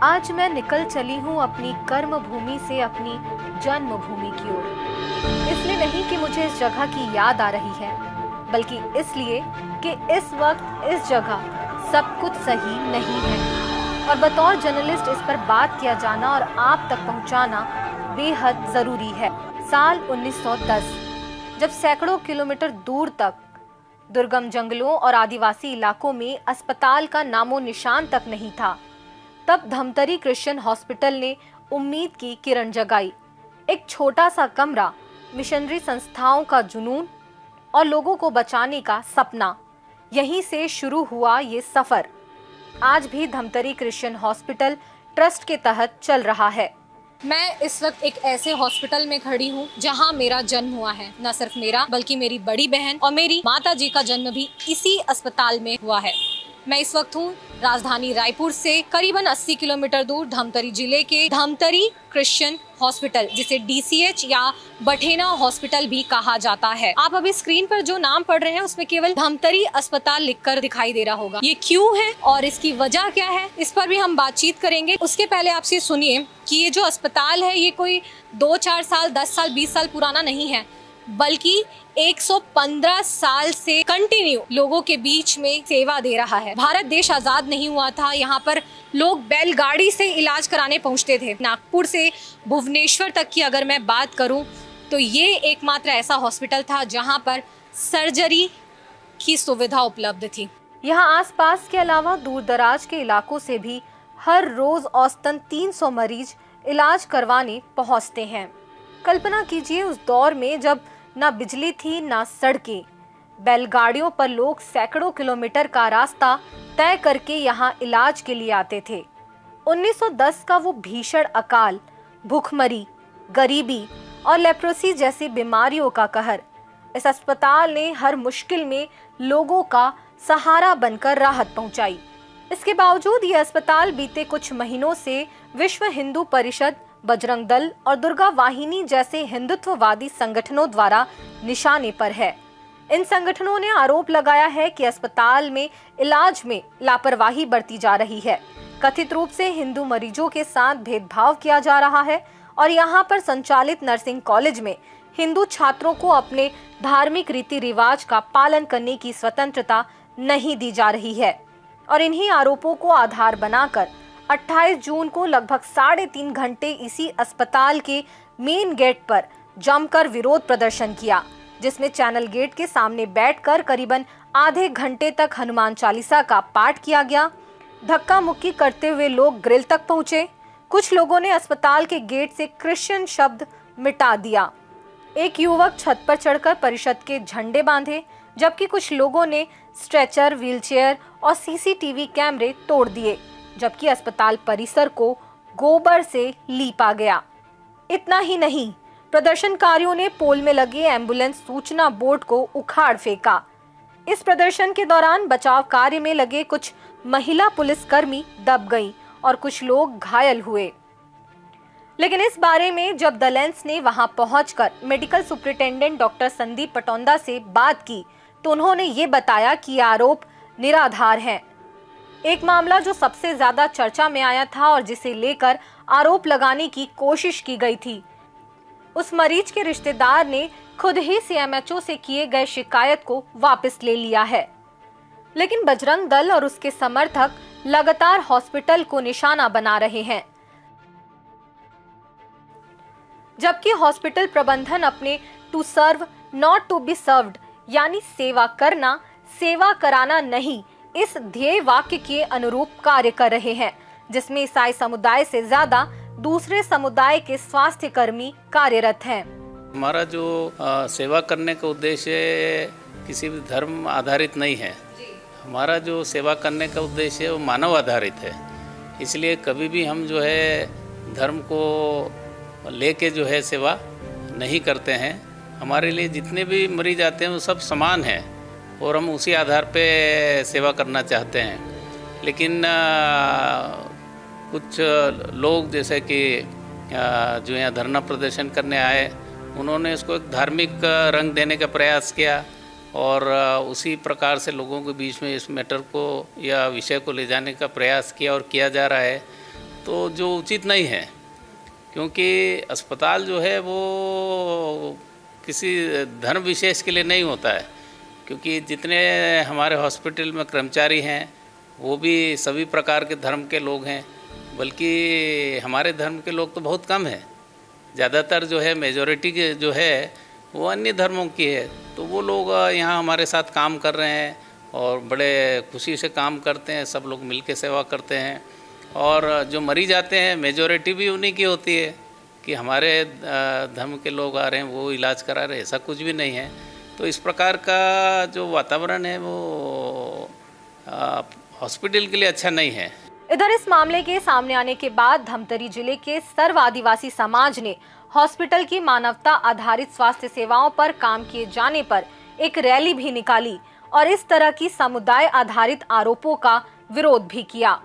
आज मैं निकल चली हूँ अपनी कर्म भूमि से अपनी जन्मभूमि की ओर। इसलिए नहीं कि मुझे इस जगह की याद आ रही है, बल्कि इसलिए कि इस वक्त इस जगह सब कुछ सही नहीं है और बतौर जर्नलिस्ट इस पर बात किया जाना और आप तक पहुंचाना बेहद जरूरी है। साल 1910, जब सैकड़ों किलोमीटर दूर तक दुर्गम जंगलों और आदिवासी इलाकों में अस्पताल का नामो निशान तक नहीं था, तब धमतरी क्रिश्चियन हॉस्पिटल ने उम्मीद की किरण जगाई। एक छोटा सा कमरा, मिशनरी संस्थाओं का जुनून और लोगों को बचाने का सपना, यहीं से शुरू हुआ ये सफर। आज भी धमतरी क्रिश्चियन हॉस्पिटल ट्रस्ट के तहत चल रहा है। मैं इस वक्त एक ऐसे हॉस्पिटल में खड़ी हूँ जहाँ मेरा जन्म हुआ है। न सिर्फ मेरा, बल्कि मेरी बड़ी बहन और मेरी माता जी का जन्म भी इसी अस्पताल में हुआ है। मैं इस वक्त हूँ राजधानी रायपुर से करीबन 80 किलोमीटर दूर धमतरी जिले के धमतरी क्रिश्चियन हॉस्पिटल, जिसे DCH या बठेना हॉस्पिटल भी कहा जाता है। आप अभी स्क्रीन पर जो नाम पढ़ रहे हैं उसमें केवल धमतरी अस्पताल लिखकर दिखाई दे रहा होगा। ये क्यों है और इसकी वजह क्या है, इस पर भी हम बातचीत करेंगे। उसके पहले आपसे सुनिए कि ये जो अस्पताल है ये कोई 2-4 साल, 10 साल, 20 साल पुराना नहीं है, बल्कि 115 साल से कंटिन्यू लोगों के बीच में सेवा दे रहा है। भारत देश आजाद नहीं हुआ था, यहाँ पर लोग बैलगाड़ी से इलाज कराने पहुँचते थे। नागपुर से भुवनेश्वर तक की अगर मैं बात करूँ तो ये एकमात्र ऐसा हॉस्पिटल था जहाँ पर सर्जरी की सुविधा उपलब्ध थी। यहाँ आसपास के अलावा दूर दराज के इलाकों से भी हर रोज औसतन 300 मरीज इलाज करवाने पहुँचते हैं। कल्पना कीजिए उस दौर में जब ना बिजली थी ना सड़कें, बैलगाड़ियों पर लोग सैकड़ों किलोमीटर का रास्ता तय करके यहाँ इलाज के लिए आते थे। 1910 का वो भीषण अकाल, भूखमरी, गरीबी और लेप्रोसी जैसी बीमारियों का कहर, इस अस्पताल ने हर मुश्किल में लोगों का सहारा बनकर राहत पहुंचाई। इसके बावजूद ये अस्पताल बीते कुछ महीनों से विश्व हिंदू परिषद, बजरंग दल और दुर्गा वाहिनी जैसे हिंदुत्ववादी संगठनों द्वारा निशाने पर है। इन संगठनों ने आरोप लगाया है कि अस्पताल में इलाज में लापरवाही बरती जा रही है, कथित रूप से हिंदू मरीजों के साथ भेदभाव किया जा रहा है और यहाँ पर संचालित नर्सिंग कॉलेज में हिंदू छात्रों को अपने धार्मिक रीति रिवाज का पालन करने की स्वतंत्रता नहीं दी जा रही है। और इन्हीं आरोपों को आधार बनाकर 28 जून को लगभग 3.5 घंटे इसी अस्पताल के मेन गेट पर जमकर विरोध प्रदर्शन किया, जिसमें चैनल गेट के सामने बैठकर करीबन आधे घंटे तक हनुमान चालीसा का पाठ किया गया। धक्का मुक्की करते हुए लोग ग्रिल तक पहुंचे। कुछ लोगों ने अस्पताल के गेट से क्रिश्चियन शब्द मिटा दिया। एक युवक छत पर चढ़कर परिषद के झंडे बांधे, जबकि कुछ लोगों ने स्ट्रेचर, व्हीलचेयर और CCTV कैमरे तोड़ दिए, जबकि अस्पताल परिसर को गोबर से लीपा गया। इतना ही नहीं, प्रदर्शनकारियों ने पोल में लगे एम्बुलेंस सूचना बोर्ड को उखाड़ फेंका। इस प्रदर्शन के दौरान बचाव कार्य में लगे कुछ महिला पुलिसकर्मी दब गईं और कुछ लोग घायल हुए। लेकिन इस बारे में जब द लेंस ने वहां पहुंचकर मेडिकल सुपरिटेंडेंट डॉक्टर संदीप पटौंदा से बात की तो उन्होंने ये बताया कि ये आरोप निराधार हैं। एक मामला जो सबसे ज्यादा चर्चा में आया था और जिसे लेकर आरोप लगाने की कोशिश की गई थी, उस मरीज के रिश्तेदार ने खुद ही CMHO से किए गए शिकायत को वापस ले लिया है। लेकिन बजरंग दल और उसके समर्थक लगातार हॉस्पिटल को निशाना बना रहे हैं, जबकि हॉस्पिटल प्रबंधन अपने to serve not to be served यानी सेवा करना, सेवा कराना नहीं, इस ध्येय वाक्य के अनुरूप कार्य कर रहे हैं, जिसमें ईसाई समुदाय से ज्यादा दूसरे समुदाय के स्वास्थ्य कर्मी कार्यरत हैं। हमारा जो सेवा करने का उद्देश्य किसी भी धर्म आधारित नहीं है। हमारा जो सेवा करने का उद्देश्य है वो मानव आधारित है। इसलिए कभी भी हम जो है धर्म को लेके जो है सेवा नहीं करते हैं। हमारे लिए जितने भी मरीज आते हैं वो सब समान हैं और हम उसी आधार पे सेवा करना चाहते हैं। लेकिन कुछ लोग जैसे कि जो यहाँ धरना प्रदर्शन करने आए, उन्होंने इसको एक धार्मिक रंग देने का प्रयास किया और उसी प्रकार से लोगों के बीच में इस मैटर को या विषय को ले जाने का प्रयास किया और किया जा रहा है, तो जो उचित नहीं है, क्योंकि अस्पताल जो है वो किसी धर्म विशेष के लिए नहीं होता है, क्योंकि जितने हमारे हॉस्पिटल में कर्मचारी हैं वो भी सभी प्रकार के धर्म के लोग हैं, बल्कि हमारे धर्म के लोग तो बहुत कम हैं। ज़्यादातर जो है मेजॉरिटी के जो है वो अन्य धर्मों की है, तो वो लोग यहाँ हमारे साथ काम कर रहे हैं और बड़े खुशी से काम करते हैं, सब लोग मिल के सेवा करते हैं। और जो मरीज आते हैं मेजॉरिटी भी उन्हीं की होती है कि हमारे धर्म के लोग आ रहे हैं वो इलाज करा रहे हैं, ऐसा कुछ भी नहीं है। तो इस प्रकार का जो वातावरण है वो हॉस्पिटल के लिए अच्छा नहीं है। इधर इस मामले के सामने आने के बाद धमतरी जिले के सर्व आदिवासी समाज ने हॉस्पिटल की मानवता आधारित स्वास्थ्य सेवाओं पर काम किए जाने पर एक रैली भी निकाली और इस तरह की समुदाय आधारित आरोपों का विरोध भी किया।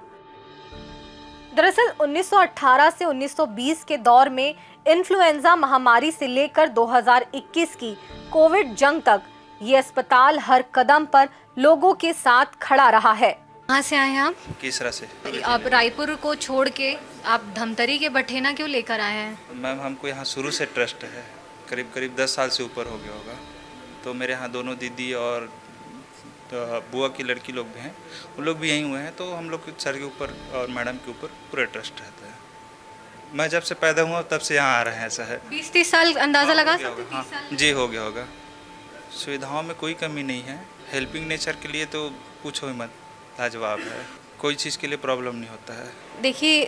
दरअसल 1918 से 1920 के दौर में इन्फ्लुएंजा महामारी से लेकर 2021 की कोविड जंग तक ये अस्पताल हर कदम पर लोगों के साथ खड़ा रहा है। कहाँ से आए हैं आप? किसरा से। आप रायपुर को छोड़ के आप धमतरी के बठेना क्यों लेकर आए हैं? मैम हमको यहाँ शुरू से ट्रस्ट है, करीब 10 साल से ऊपर हो गया होगा। तो मेरे यहाँ दोनों दीदी और बुआ की लड़की लोग भी हैं, वो लोग भी यहीं हुए हैं, तो हम लोग सर के ऊपर और मैडम के ऊपर पूरा ट्रस्ट रहता है। मैं जब से पैदा हुआ तब से यहाँ आ रहे हैं, ऐसा है। 20-30 साल अंदाज़ा लगा सकते? हाँ जी, हो गया होगा। सुविधाओं में कोई कमी नहीं है, हेल्पिंग नेचर के लिए तो पूछो ही मत, लाजवाब है, कोई चीज़ के लिए प्रॉब्लम नहीं होता है। देखिए,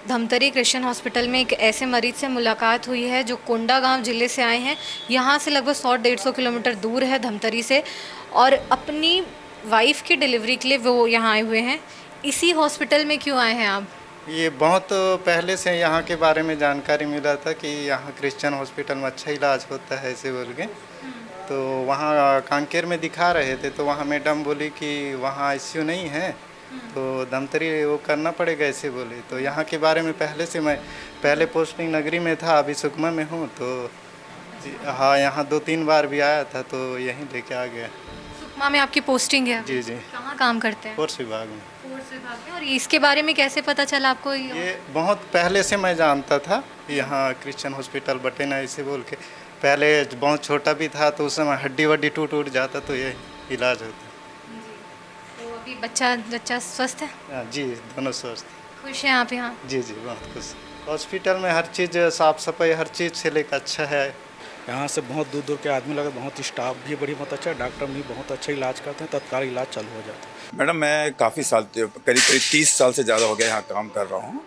धमतरी क्रिश्चियन हॉस्पिटल में एक ऐसे मरीज से मुलाकात हुई है जो कोंडागांव ज़िले से आए हैं। यहाँ से लगभग 100-150 किलोमीटर दूर है धमतरी से, और अपनी वाइफ की डिलीवरी के लिए वो यहाँ आए हुए हैं। इसी हॉस्पिटल में क्यों आए हैं आप? ये बहुत पहले से यहाँ के बारे में जानकारी मिला था कि यहाँ क्रिश्चियन हॉस्पिटल में अच्छा इलाज होता है ऐसे बोल के, तो वहाँ कांकेर में दिखा रहे थे, तो वहाँ मैडम बोली कि वहाँ आईसीयू नहीं है, तो धमतरी वो करना पड़ेगा ऐसे बोले। तो यहाँ के बारे में पहले से मैं पहले पोस्टिंग नगरी में था, अभी सुकमा में हूँ, तो हाँ यहाँ 2-3 बार भी आया था, तो यहीं लेके आ गया। सुकमा में आपकी पोस्टिंग है? जी जी। कहाँ काम करते हैं? फोर्स विभाग में। फोर्स विभाग में। और इसके बारे में कैसे पता चला आपको? ये बहुत पहले से मैं जानता था, यहाँ क्रिश्चियन हॉस्पिटल बटेना ऐसे बोल के। पहले बहुत छोटा भी था, तो उस समय हड्डी वड्डी टूट जाता, तो ये इलाज होता। तो अभी बच्चा स्वस्थ है? जी, दोनों स्वस्थ। खुश हैं आप यहाँ? जी जी, बहुत खुश। हॉस्पिटल में हर चीज़ साफ़ सफाई हर चीज़ से लेकर अच्छा है। यहाँ से बहुत दूर दूर के आदमी लगे, बहुत स्टाफ भी बड़ी बहुत अच्छा, डॉक्टर भी बहुत अच्छा इलाज करते हैं, तत्काल इलाज चालू हो जाता है। मैडम मैं काफ़ी साल करीब 30 साल से ज़्यादा हो गया यहाँ काम कर रहा हूँ।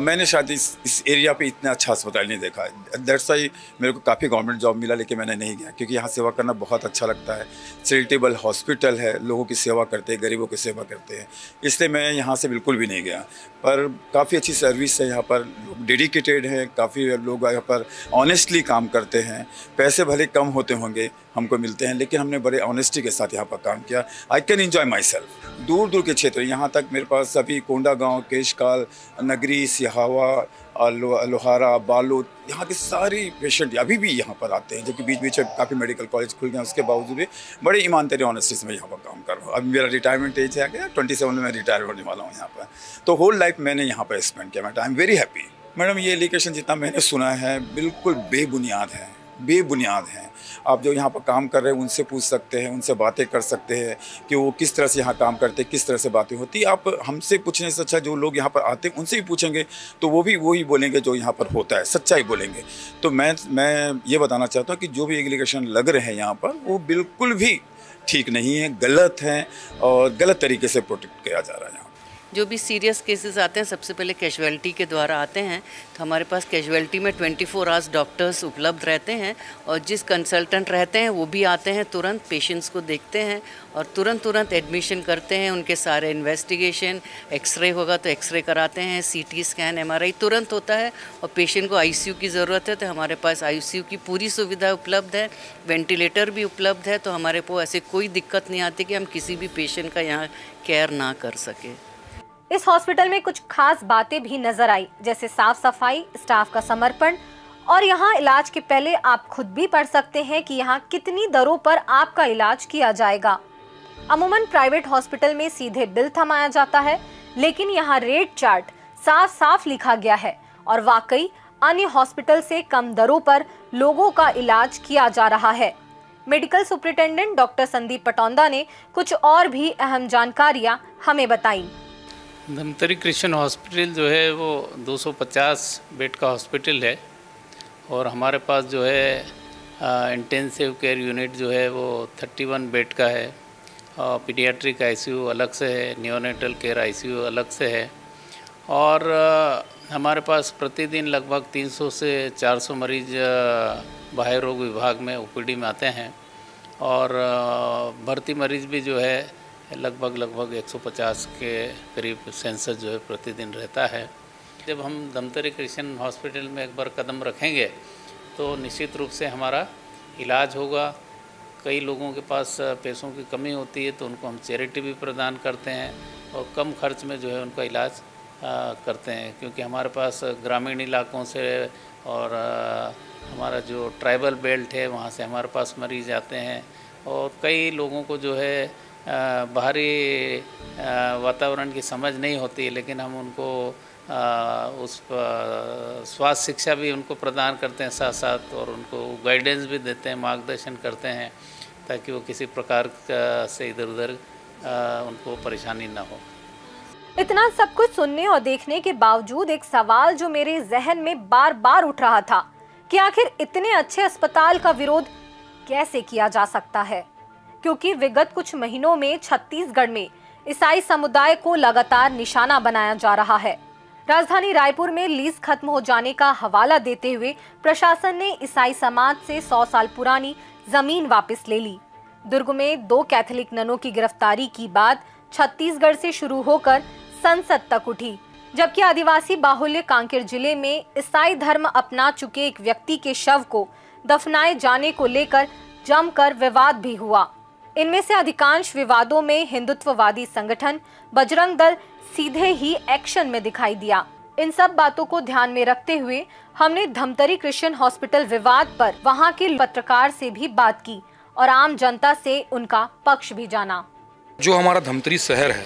मैंने शायद इस एरिया पे इतना अच्छा अस्पताल नहीं देखा। दैट्स वाई मेरे को काफ़ी गवर्नमेंट जॉब मिला, लेकिन मैंने नहीं गया, क्योंकि यहाँ सेवा करना बहुत अच्छा लगता है। चैरिटेबल हॉस्पिटल है, लोगों की सेवा करते हैं, गरीबों की सेवा करते हैं, इसलिए मैं यहाँ से बिल्कुल भी नहीं गया। पर काफ़ी अच्छी सर्विस है यहाँ पर, लोग डेडिकेटेड हैं, काफ़ी लोग यहाँ पर ऑनेस्टली काम करते हैं। पैसे भले कम होते होंगे हमको मिलते हैं, लेकिन हमने बड़े ऑनेस्टी के साथ यहाँ पर काम किया। I can enjoy my self. दूर दूर के क्षेत्र, यहाँ तक मेरे पास अभी कोंडागांव, केशकाल, नगरी, सिहावा, लोहारा, बालोद, यहाँ के सारी पेशेंट अभी भी यहाँ पर आते हैं, जबकि बीच बीच में काफ़ी मेडिकल कॉलेज खुल गए, उसके बावजूद भी बड़े ईमानदारी ऑनेस्टी से मैं यहाँ पर काम कर रहा हूँ। अभी मेरा रिटायरमेंट एज है, 27 में मैं रिटायर होने वाला हूँ यहाँ पर। तो होल लाइफ मैंने यहाँ पर स्पेंड किया। I am very happy. Madam ये एलिगेशन जितना मैंने सुना है बिल्कुल बेबुनियाद है, बेबुनियाद हैं। आप जो यहाँ पर काम कर रहे हैं उनसे पूछ सकते हैं, उनसे बातें कर सकते हैं कि वो किस तरह से यहाँ काम करते हैं, किस तरह से बातें होती। आप हमसे पूछने से अच्छा जो लोग यहाँ पर आते हैं उनसे भी पूछेंगे तो वो भी वही बोलेंगे जो यहाँ पर होता है, सच्चाई बोलेंगे। तो मैं ये बताना चाहता हूँ कि जो भी एलिगेशन लग रहे हैं यहाँ पर वो बिल्कुल भी ठीक नहीं है, गलत हैं और गलत तरीके से प्रोटेक्ट किया जा रहा है। जो भी सीरियस केसेस आते हैं सबसे पहले कैजुअलिटी के द्वारा आते हैं, तो हमारे पास कैजुअलिटी में 24 आवर्स डॉक्टर्स उपलब्ध रहते हैं, और जिस कंसल्टेंट रहते हैं वो भी आते हैं, तुरंत पेशेंट्स को देखते हैं और तुरंत एडमिशन करते हैं। उनके सारे इन्वेस्टिगेशन, एक्सरे होगा तो एक्सरे कराते हैं, सीटी स्कैन, एमआरआई तुरंत होता है। और पेशेंट को आईसीयू की ज़रूरत है तो हमारे पास आईसीयू की पूरी सुविधा उपलब्ध है, वेंटिलेटर भी उपलब्ध है, तो हमारे को ऐसे कोई दिक्कत नहीं आती कि हम किसी भी पेशेंट का यहाँ केयर ना कर सके। इस हॉस्पिटल में कुछ खास बातें भी नजर आई, जैसे साफ सफाई, स्टाफ का समर्पण और यहाँ इलाज के पहले आप खुद भी पढ़ सकते हैं कि यहाँ कितनी दरों पर आपका इलाज किया जाएगा। अमूमन प्राइवेट हॉस्पिटल में सीधे बिल थमाया जाता है, लेकिन यहाँ रेट चार्ट साफ साफ लिखा गया है और वाकई अन्य हॉस्पिटल से कम दरों पर लोगों का इलाज किया जा रहा है। मेडिकल सुपरिटेंडेंट डॉक्टर संदीप पटौंदा ने कुछ और भी अहम जानकारियां हमें बताई। धमतरी क्रिश्चियन हॉस्पिटल जो है वो 250 बेड का हॉस्पिटल है और हमारे पास जो है इंटेंसिव केयर यूनिट जो है वो 31 बेड का है और पीडियाट्रिक आईसीयू अलग से है, नियोनेटल केयर आईसीयू अलग से है और हमारे पास प्रतिदिन लगभग 300 से 400 मरीज बाह्य रोग विभाग में ओपीडी में आते हैं और भर्ती मरीज भी जो है लगभग 150 के करीब सेंसस जो है प्रतिदिन रहता है। जब हम धमतरी क्रिश्चियन हॉस्पिटल में एक बार कदम रखेंगे तो निश्चित रूप से हमारा इलाज होगा। कई लोगों के पास पैसों की कमी होती है तो उनको हम चैरिटी भी प्रदान करते हैं और कम खर्च में जो है उनका इलाज करते हैं, क्योंकि हमारे पास ग्रामीण इलाकों से और हमारा जो ट्राइबल बेल्ट है वहाँ से हमारे पास मरीज आते हैं और कई लोगों को जो है बाहरी वातावरण की समझ नहीं होती, लेकिन हम उनको उस स्वास्थ्य शिक्षा भी उनको प्रदान करते हैं साथ साथ और उनको गाइडेंस भी देते हैं, मार्गदर्शन करते हैं ताकि वो किसी प्रकार से इधर उधर उनको परेशानी ना हो। इतना सब कुछ सुनने और देखने के बावजूद एक सवाल जो मेरे जहन में बार बार उठ रहा था कि आखिर इतने अच्छे अस्पताल का विरोध कैसे किया जा सकता है, क्योंकि विगत कुछ महीनों में छत्तीसगढ़ में ईसाई समुदाय को लगातार निशाना बनाया जा रहा है। राजधानी रायपुर में लीज खत्म हो जाने का हवाला देते हुए प्रशासन ने ईसाई समाज से 100 साल पुरानी जमीन वापस ले ली। दुर्ग में 2 कैथोलिक ननों की गिरफ्तारी की बात छत्तीसगढ़ से शुरू होकर संसद तक उठी, जबकि आदिवासी बाहुल्य कांकेर जिले में ईसाई धर्म अपना चुके एक व्यक्ति के शव को दफनाए जाने को लेकर जमकर विवाद भी हुआ। इनमें से अधिकांश विवादों में हिंदुत्ववादी संगठन बजरंग दल सीधे ही एक्शन में दिखाई दिया। इन सब बातों को ध्यान में रखते हुए हमने धमतरी क्रिश्चियन हॉस्पिटल विवाद पर वहां के पत्रकार से भी बात की और आम जनता से उनका पक्ष भी जाना। जो हमारा धमतरी शहर है,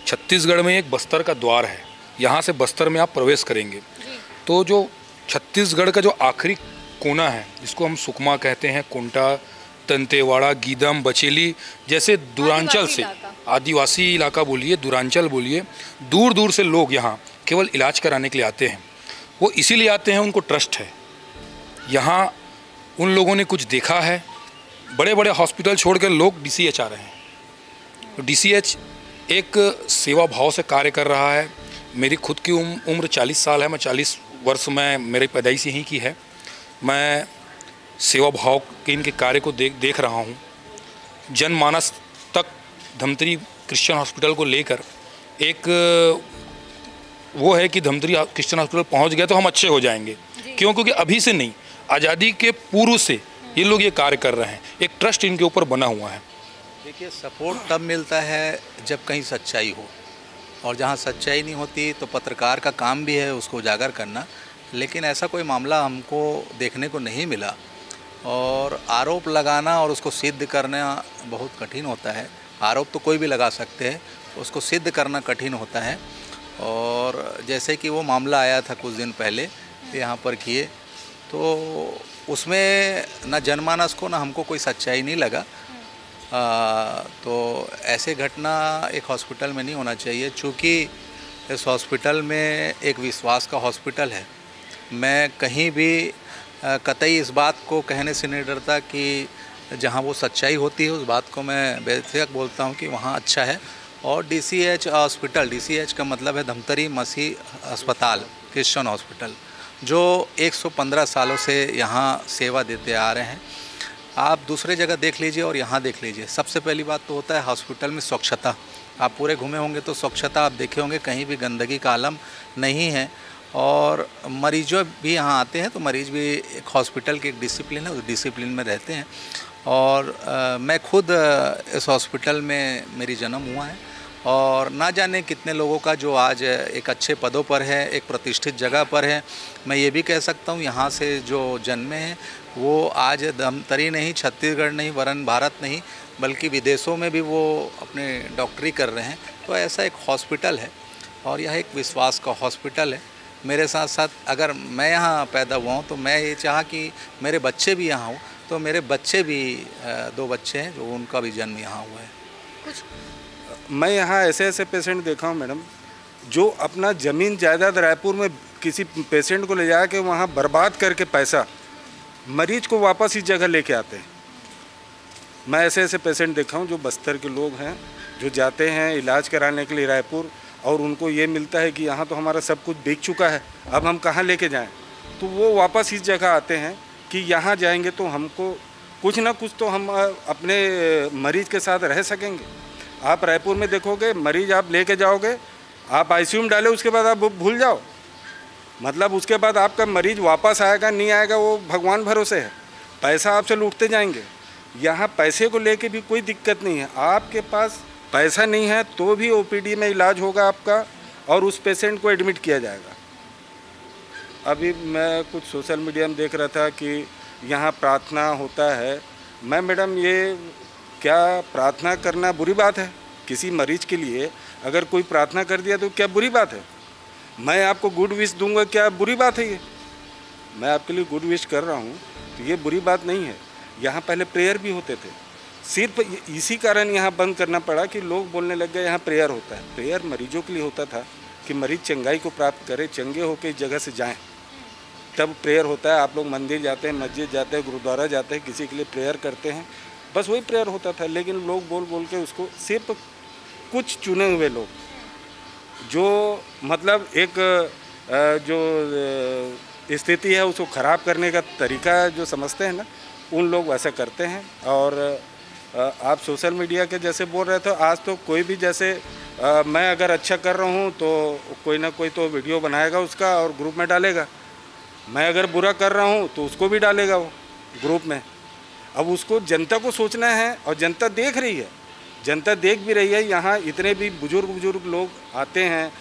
छत्तीसगढ़ में एक बस्तर का द्वार है। यहाँ से बस्तर में आप प्रवेश करेंगे तो जो छत्तीसगढ़ का जो आखिरी कोना है, जिसको हम सुकमा कहते हैं, कुंटा, दंतेवाड़ा, गीदम, बचेली जैसे दूरांचल से, आदिवासी इलाका बोलिए, दूरांचल बोलिए, दूर दूर से लोग यहाँ केवल इलाज कराने के लिए आते हैं। वो इसीलिए आते हैं, उनको ट्रस्ट है। यहाँ उन लोगों ने कुछ देखा है, बड़े बड़े हॉस्पिटल छोड़कर लोग DCH आ रहे हैं। तो DCH एक सेवा भाव से कार्य कर रहा है। मेरी खुद की उम्र 40 साल है, मैं 40 वर्ष में मेरी पैदाइश यहीं की है। मैं सेवा भाव के इनके कार्य को देख रहा हूँ। जनमानस तक धमतरी क्रिश्चियन हॉस्पिटल को लेकर एक वो है कि धमतरी क्रिश्चियन हॉस्पिटल पहुँच गया तो हम अच्छे हो जाएंगे। क्यों? क्योंकि अभी से नहीं, आज़ादी के पूर्व से ये लोग ये कार्य कर रहे हैं। एक ट्रस्ट इनके ऊपर बना हुआ है। देखिए, सपोर्ट तब मिलता है जब कहीं सच्चाई हो, और जहाँ सच्चाई नहीं होती तो पत्रकार का काम भी है उसको उजागर करना। लेकिन ऐसा कोई मामला हमको देखने को नहीं मिला और आरोप लगाना और उसको सिद्ध करना बहुत कठिन होता है। आरोप तो कोई भी लगा सकते हैं, उसको सिद्ध करना कठिन होता है। और जैसे कि वो मामला आया था कुछ दिन पहले यहाँ पर किए, तो उसमें ना जनमानस को ना हमको कोई सच्चाई नहीं लगा। तो ऐसे घटना एक हॉस्पिटल में नहीं होना चाहिए। चूँकि इस हॉस्पिटल में एक विश्वास का हॉस्पिटल है, मैं कहीं भी कतई इस बात को कहने से नहीं डरता कि जहाँ वो सच्चाई होती है उस बात को मैं बेशक बोलता हूँ कि वहाँ अच्छा है। और DCH हॉस्पिटल, DCH का मतलब है धमतरी मसीह अस्पताल क्रिश्चियन हॉस्पिटल, जो 115 सालों से यहाँ सेवा देते आ रहे हैं। आप दूसरे जगह देख लीजिए और यहाँ देख लीजिए। सबसे पहली बात तो होता है हॉस्पिटल में स्वच्छता। आप पूरे घूमे होंगे तो स्वच्छता आप देखे होंगे, कहीं भी गंदगी का आलम नहीं है। और मरीजों भी यहाँ आते हैं तो मरीज भी एक हॉस्पिटल की एक डिसिप्लिन है, उस डिसिप्लिन में रहते हैं। और मैं खुद इस हॉस्पिटल में मेरी जन्म हुआ है और ना जाने कितने लोगों का जो आज एक अच्छे पदों पर है, एक प्रतिष्ठित जगह पर है। मैं ये भी कह सकता हूँ यहाँ से जो जन्मे हैं वो आज धमतरी नहीं, छत्तीसगढ़ नहीं, वरन भारत नहीं, बल्कि विदेशों में भी वो अपने डॉक्टरी कर रहे हैं। तो ऐसा एक हॉस्पिटल है और यह एक विश्वास का हॉस्पिटल है। मेरे साथ साथ अगर मैं यहाँ पैदा हुआ हूँ तो मैं ये चाहा कि मेरे बच्चे भी यहाँ हों, तो मेरे बच्चे भी 2 बच्चे हैं जो उनका भी जन्म यहाँ हुआ है। कुछ मैं यहाँ ऐसे ऐसे पेशेंट देखा हूँ मैडम, जो अपना ज़मीन जायदाद रायपुर में किसी पेशेंट को ले जा के वहाँ बर्बाद करके पैसा मरीज को वापस इस जगह लेके आते हैं। मैं ऐसे ऐसे पेशेंट देखा हूँ जो बस्तर के लोग हैं, जो जाते हैं इलाज कराने के लिए रायपुर, और उनको ये मिलता है कि यहाँ तो हमारा सब कुछ बिक चुका है, अब हम कहाँ लेके जाएं। तो वो वापस इस जगह आते हैं कि यहाँ जाएंगे तो हमको कुछ ना कुछ तो हम अपने मरीज के साथ रह सकेंगे। आप रायपुर में देखोगे मरीज आप लेके जाओगे, आप आईसीयू में डाले, उसके बाद आप भूल जाओ, मतलब उसके बाद आपका मरीज वापस आएगा नहीं आएगा वो भगवान भरोसे है, पैसा आपसे लूटते जाएंगे। यहाँ पैसे को लेके भी कोई दिक्कत नहीं है, आपके पास पैसा नहीं है तो भी ओपीडी में इलाज होगा आपका और उस पेशेंट को एडमिट किया जाएगा। अभी मैं कुछ सोशल मीडिया में देख रहा था कि यहाँ प्रार्थना होता है। मैं मैडम ये क्या प्रार्थना करना बुरी बात है? किसी मरीज के लिए अगर कोई प्रार्थना कर दिया तो क्या बुरी बात है? मैं आपको गुड विश दूंगा, क्या बुरी बात है ये? मैं आपके लिए गुड विश कर रहा हूँ तो ये बुरी बात नहीं है। यहाँ पहले प्रेयर भी होते थे, सिर्फ इसी कारण यहाँ बंद करना पड़ा कि लोग बोलने लग गए यहाँ प्रेयर होता है। प्रेयर मरीजों के लिए होता था कि मरीज चंगाई को प्राप्त करे, चंगे होकर इस जगह से जाएं, तब प्रेयर होता है। आप लोग मंदिर जाते हैं, मस्जिद जाते हैं, गुरुद्वारा जाते हैं, किसी के लिए प्रेयर करते हैं, बस वही प्रेयर होता था। लेकिन लोग बोल बोल के उसको, सिर्फ कुछ चुने हुए लोग जो मतलब एक जो स्थिति है उसको ख़राब करने का तरीका जो समझते हैं ना, उन लोग वैसा करते हैं। और आप सोशल मीडिया के जैसे बोल रहे थे, आज तो कोई भी जैसे मैं अगर अच्छा कर रहा हूँ तो कोई ना कोई तो वीडियो बनाएगा उसका और ग्रुप में डालेगा, मैं अगर बुरा कर रहा हूँ तो उसको भी डालेगा वो ग्रुप में। अब उसको जनता को सोचना है और जनता देख रही है, जनता देख भी रही है। यहाँ इतने भी बुजुर्ग लोग आते हैं,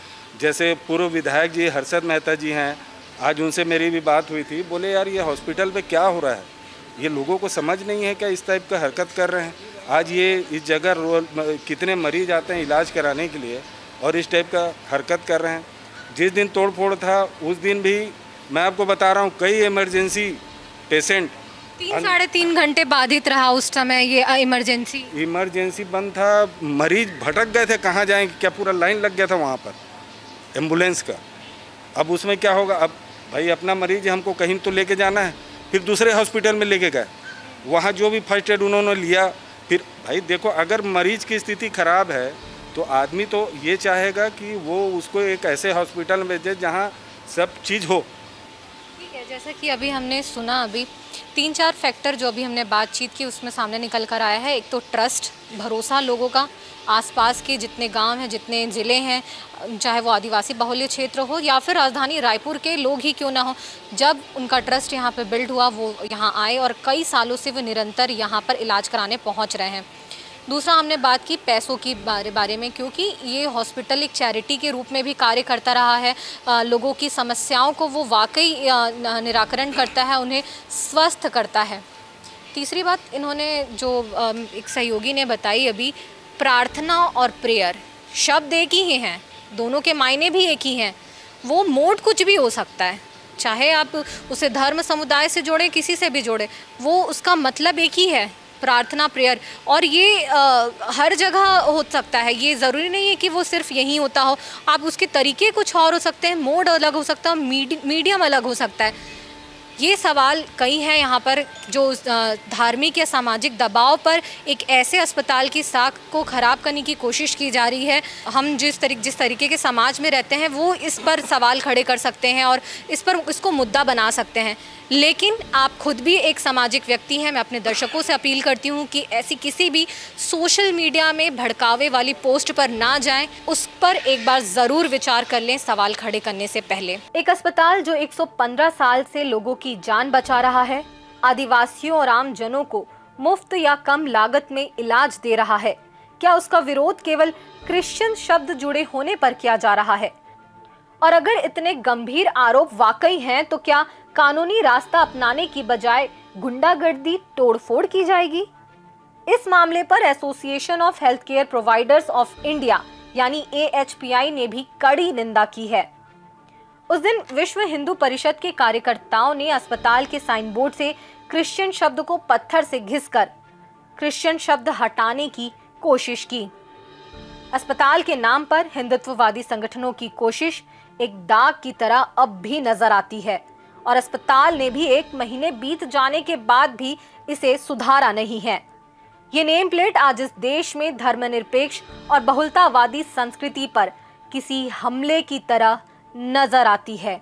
जैसे पूर्व विधायक जी हर्षद मेहता जी हैं, आज उनसे मेरी भी बात हुई थी, बोले यार ये हॉस्पिटल पे क्या हो रहा है, ये लोगों को समझ नहीं है क्या इस टाइप का हरकत कर रहे हैं। आज ये इस जगह कितने मरीज आते हैं इलाज कराने के लिए और इस टाइप का हरकत कर रहे हैं। जिस दिन तोड़ फोड़ था उस दिन भी मैं आपको बता रहा हूँ कई इमरजेंसी पेशेंट 3-3.5 घंटे बाधित रहा उस समय ये इमरजेंसी बंद था, मरीज भटक गए थे कहाँ जाएंगे, क्या पूरा लाइन लग गया था वहाँ पर एम्बुलेंस का। अब उसमें क्या होगा, अब भाई अपना मरीज हमको कहीं तो लेके जाना है, फिर दूसरे हॉस्पिटल में लेके गए, वहाँ जो भी फर्स्ट एड उन्होंने लिया। फिर भाई देखो अगर मरीज की स्थिति खराब है तो आदमी तो ये चाहेगा कि वो उसको एक ऐसे हॉस्पिटल में भेजे जहाँ सब चीज़ हो। ठीक है, जैसा कि अभी हमने सुना, अभी 3-4 फैक्टर जो अभी हमने बातचीत की उसमें सामने निकल कर आया है। एक तो ट्रस्ट, भरोसा लोगों का, आसपास के जितने गांव हैं, जितने ज़िले हैं, चाहे वो आदिवासी बाहुल्य क्षेत्र हो या फिर राजधानी रायपुर के लोग ही क्यों ना हो, जब उनका ट्रस्ट यहाँ पे बिल्ड हुआ वो यहाँ आए और कई सालों से वो निरंतर यहाँ पर इलाज कराने पहुँच रहे हैं। दूसरा हमने बात की पैसों की बारे में, क्योंकि ये हॉस्पिटल एक चैरिटी के रूप में भी कार्य करता रहा है। लोगों की समस्याओं को वो वाकई निराकरण करता है, उन्हें स्वस्थ करता है। तीसरी बात इन्होंने जो एक सहयोगी ने बताई अभी, प्रार्थना और प्रेयर शब्द एक ही हैं, दोनों के मायने भी एक ही हैं। वो मोड कुछ भी हो सकता है, चाहे आप उसे धर्म समुदाय से जोड़ें, किसी से भी जोड़ें, वो उसका मतलब एक ही है, प्रार्थना, प्रेयर। और ये हर जगह हो सकता है, ये ज़रूरी नहीं है कि वो सिर्फ यहीं होता हो। आप उसके तरीके कुछ और हो सकते हैं, मोड अलग हो सकता है, मीडियम अलग हो सकता है। ये सवाल कई हैं यहाँ पर, जो धार्मिक या सामाजिक दबाव पर एक ऐसे अस्पताल की साख को ख़राब करने की कोशिश की जा रही है। हम जिस तरीके के समाज में रहते हैं वो इस पर सवाल खड़े कर सकते हैं और इसको मुद्दा बना सकते हैं, लेकिन आप खुद भी एक सामाजिक व्यक्ति हैं। मैं अपने दर्शकों से अपील करती हूँ कि ऐसी किसी भी सोशल मीडिया में भड़कावे वाली पोस्ट पर ना जाएं, उस पर एक बार ज़रूर विचार कर लें सवाल खड़े करने से पहले। एक अस्पताल जो 115 साल से लोगों की जान बचा रहा है, आदिवासियों और आम जनों को मुफ्त या कम लागत में इलाज दे रहा है, क्या उसका विरोध केवल क्रिश्चियन शब्द जुड़े होने पर किया जा रहा है? और अगर इतने गंभीर आरोप वाकई हैं, तो क्या कानूनी रास्ता अपनाने की बजाय गुंडागर्दी तोड़फोड़ की जाएगी? इस मामले पर association of health care providers of India यानी AHPI ने भी कड़ी निंदा की है। उस दिन विश्व हिंदू परिषद के कार्यकर्ताओं ने अस्पताल के साइन बोर्ड से क्रिश्चियन शब्द को पत्थर से घिसकर क्रिश्चियन शब्द हटाने की कोशिश की। अस्पताल के नाम पर हिंदुत्ववादी संगठनों की कोशिश एक दाग की तरह अब भी नजर आती है और अस्पताल ने भी 1 महीने बीत जाने के बाद भी इसे सुधारा नहीं है। ये नेम प्लेट आज इस देश में धर्मनिरपेक्ष और बहुलतावादी संस्कृति पर किसी हमले की तरह नजर आती है।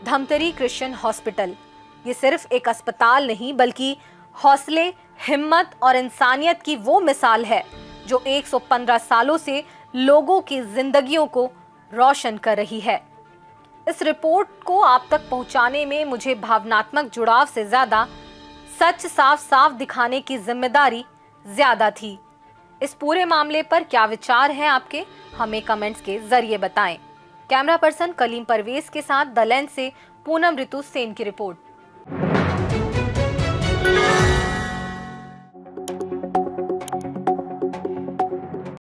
धमतरी क्रिश्चियन हॉस्पिटल ये सिर्फ एक अस्पताल नहीं बल्कि हौसले, हिम्मत और इंसानियत की वो मिसाल है जो 115 सालों से लोगों की जिंदगियों को रोशन कर रही है। इस रिपोर्ट को आप तक पहुंचाने में मुझे भावनात्मक जुड़ाव से ज्यादा सच साफ साफ दिखाने की जिम्मेदारी ज्यादा थी। इस पूरे मामले पर क्या विचार हैं आपके, हमें कमेंट्स के जरिए बताएं। कैमरा पर्सन कलीम परवेज के साथ द लेंस से पूनम ऋतु सेन की रिपोर्ट।